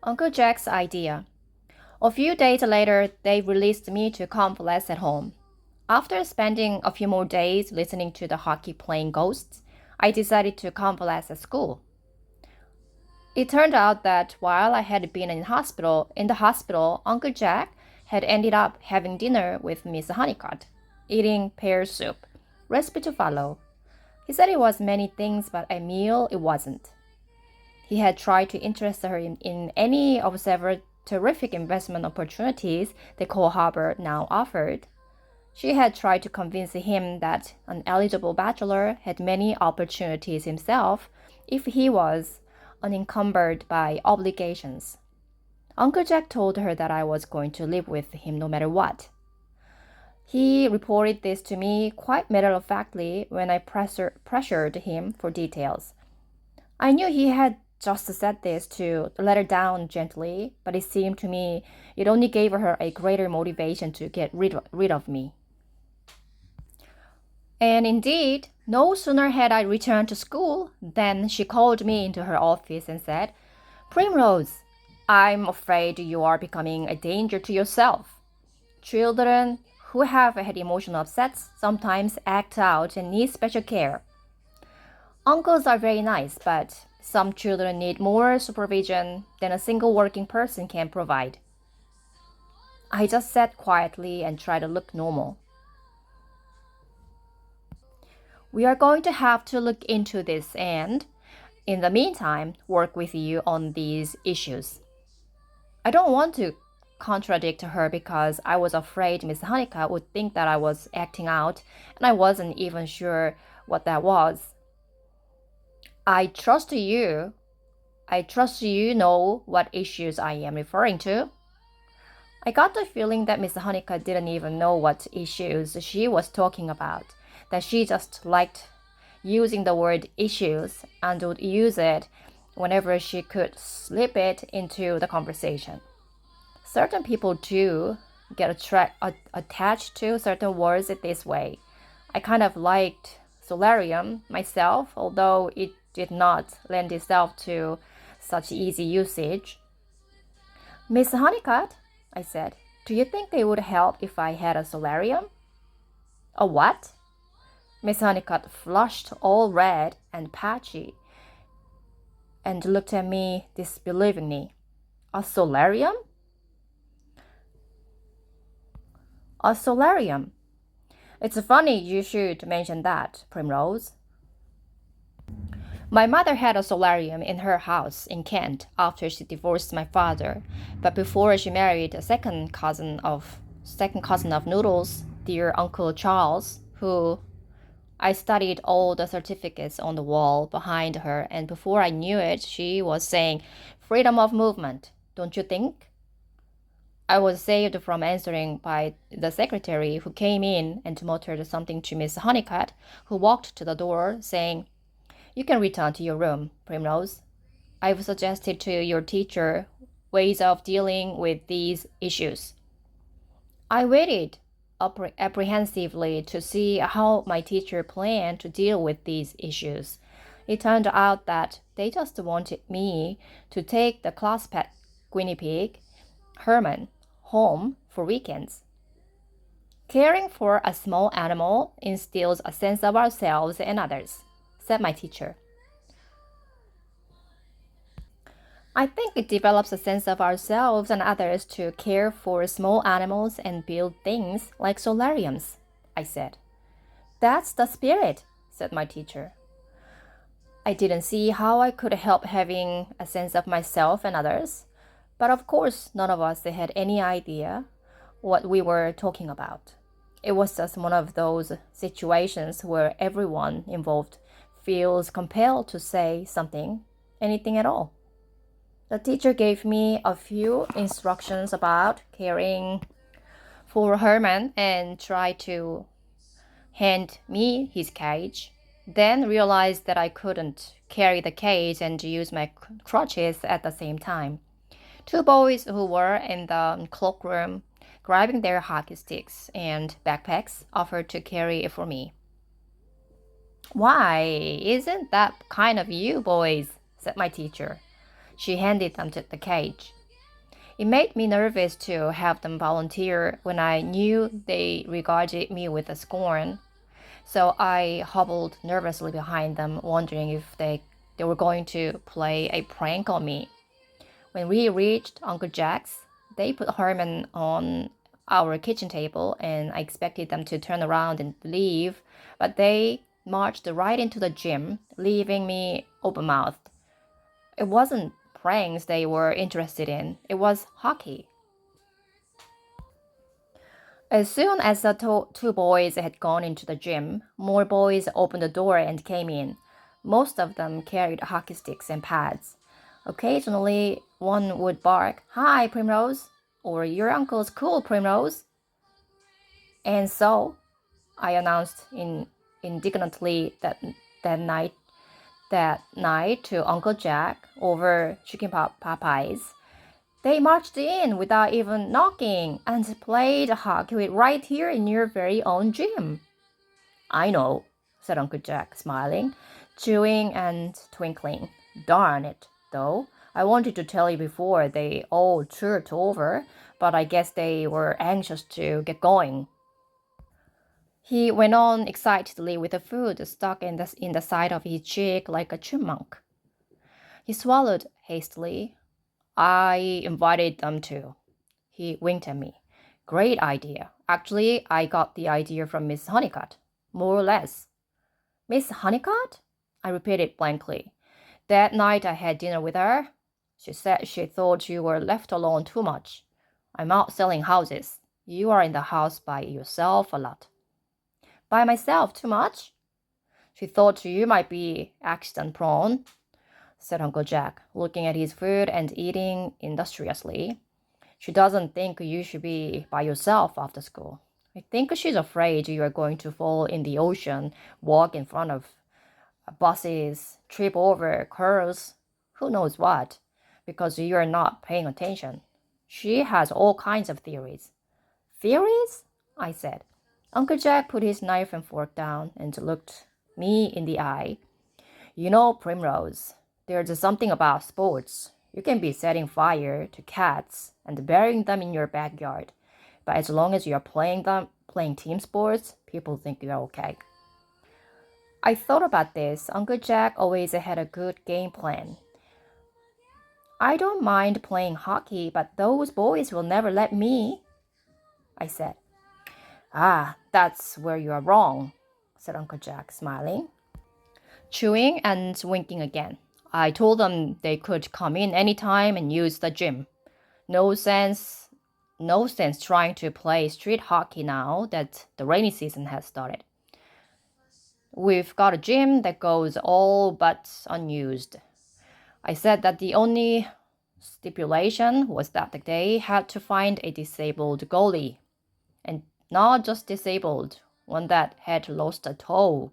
Uncle Jack's idea. A few days later, they released me to convalesce at home. After spending a few more days listening to the hockey playing ghosts, I decided to convalesce at school. It turned out that while I had been in the hospital, Uncle Jack had ended up having dinner with Miss Honeycutt, eating pear soup. Recipe to follow. He said it was many things, but a meal it wasn't. He had tried to interest her in any of several terrific investment opportunities the Coal Harbor now offered. She had tried to convince him that an eligible bachelor had many opportunities himself if he was unencumbered by obligations. Uncle Jack told her that I was going to live with him no matter what. He reported this to me quite matter-of-factly when I pressured him for details. I knew he had just said this to let her down gently, but it seemed to me it only gave her a greater motivation to get rid of me. And indeed, no sooner had I returned to school than she called me into her office and said, "Primrose, I'm afraid you are becoming a danger to yourself. Children who have had emotional upsets sometimes act out and need special care. Uncles are very nice, but some children need more supervision than a single working person can provide." I just sat quietly and tried to look normal. "We are going to have to look into this and, in the meantime, work with you on these issues." I don't want to contradict her because I was afraid Miss Honeycutt would think that I was acting out, and I wasn't even sure what that was. I trust you. I trust you know what issues I am referring to." I got the feeling that Miss Honeycutt didn't even know what issues she was talking about, that she just liked using the word issues and would use it whenever she could slip it into the conversation. Certain people do get attached to certain words this way. I kind of liked solarium myself, although it did not lend itself to such easy usage. "Miss Honeycutt," I said, "do you think it would help if I had a solarium?" "A what?" Miss Honeycutt flushed all red and patchy and looked at me disbelievingly. "A solarium?" "A solarium. It's funny you should mention that, Primrose. My mother had a solarium in her house in Kent after she divorced my father, but before she married a second cousin of Noodles, dear Uncle Charles, who I studied all the certificates on the wall behind her, and before I knew it, she was saying, 'Freedom of movement, don't you think?' I was saved from answering by the secretary, who came in and muttered something to Miss Honeycutt, who walked to the door, saying, 'You can return to your room, Primrose. I've suggested to your teacher ways of dealing with these issues.' I waited apprehensively to see how my teacher planned to deal with these issues. It turned out that they just wanted me to take the class pet guinea pig, Herman, home for weekends. "Caring for a small animal instills a sense of ourselves and others," said my teacher. "I think it develops a sense of ourselves and others to care for small animals and build things like solariums," I said. "That's the spirit," said my teacher. I didn't see how I could help having a sense of myself and others, but of course none of us had any idea what we were talking about. It was just one of those situations where everyone involved feels compelled to say something, anything at all. The teacher gave me a few instructions about caring for Herman and tried to hand me his cage, then realized that I couldn't carry the cage and use my crutches at the same time. Two boys who were in the cloakroom grabbing their hockey sticks and backpacks offered to carry it for me. "Why, isn't that kind of you, boys?" said my teacher. She handed them to the cage. It made me nervous to have them volunteer when I knew they regarded me with scorn. So I hobbled nervously behind them, wondering if they were going to play a prank on me. When we reached Uncle Jack's, they put Herman on our kitchen table, and I expected them to turn around and leave, but they marched right into the gym, leaving me open-mouthed. It wasn't pranks they were interested in, it was hockey. As soon as the two boys had gone into the gym, more boys opened the door and came in. Most of them carried hockey sticks and pads. Occasionally, one would bark, "Hi, Primrose," or "Your uncle's cool, Primrose." And so, I announced indignantly that night to Uncle Jack over chicken pot pies. "They marched in without even knocking and played hockey right here in your very own gym." "I know," said Uncle Jack, smiling, chewing and twinkling. "Darn it, though. I wanted to tell you before they all chirped over, but I guess they were anxious to get going." He went on excitedly with the food stuck in the side of his cheek like a chipmunk. He swallowed hastily. "I invited them to." He winked at me. "Great idea. Actually, I got the idea from Miss Honeycutt. More or less." "Miss Honeycutt?" I repeated blankly. "That night I had dinner with her. She said she thought you were left alone too much. I'm out selling houses. You are in the house by yourself a lot." "By myself too much?" "She thought you might be accident prone," said Uncle Jack, looking at his food and eating industriously. "She doesn't think you should be by yourself after school. I think she's afraid you are going to fall in the ocean, walk in front of buses, trip over curls, who knows what, because you are not paying attention. She has all kinds of theories." "Theories?" I said. Uncle Jack put his knife and fork down and looked me in the eye. "You know, Primrose, there's something about sports. You can be setting fire to cats and burying them in your backyard, but as long as you're playing team sports, people think you're okay." I thought about this. Uncle Jack always had a good game plan. "I don't mind playing hockey, but those boys will never let me," I said. "Ah, that's where you are wrong," said Uncle Jack, smiling, chewing and winking again. "I told them they could come in anytime and use the gym. No sense trying to play street hockey now that the rainy season has started. We've got a gym that goes all but unused." I said that the only stipulation was that they had to find a disabled goalie, and not just disabled, one that had lost a toe.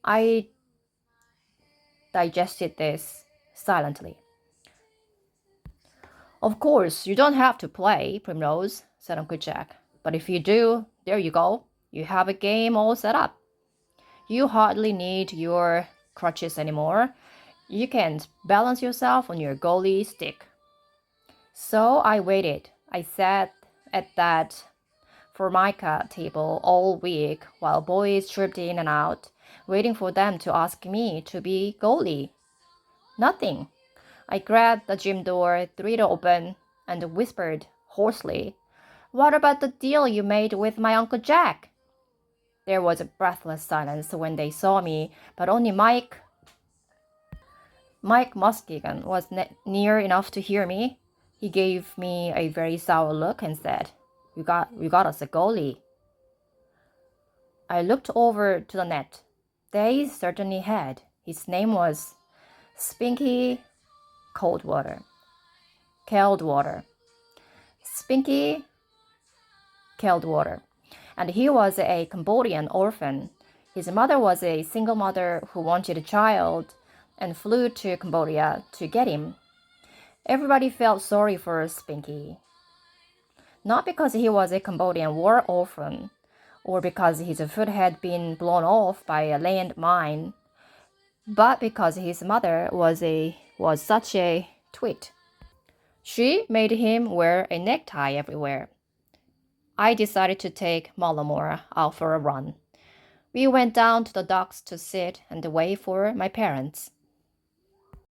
I digested this silently. "Of course, you don't have to play, Primrose," said Uncle Jack. "But if you do, there you go. You have a game all set up. You hardly need your crutches anymore. You can balance yourself on your goalie stick." So I waited. I sat at that Formica table all week while boys tripped in and out, waiting for them to ask me to be goalie. Nothing. I grabbed the gym door, threw it open, and whispered hoarsely, "What about the deal you made with my Uncle Jack?" There was a breathless silence when they saw me, but only Mike Muskegon was near enough to hear me. He gave me a very sour look and said, You got us a goalie." I looked over to the net. They certainly had. His name was Spinky Coldwater. Spinky Coldwater. And he was a Cambodian orphan. His mother was a single mother who wanted a child and flew to Cambodia to get him. Everybody felt sorry for Spinky. Not because he was a Cambodian war orphan, or because his foot had been blown off by a land mine, but because his mother was a was such a tweet. She made him wear a necktie everywhere. I decided to take Malamora out for a run. We went down to the docks to sit and wait for my parents.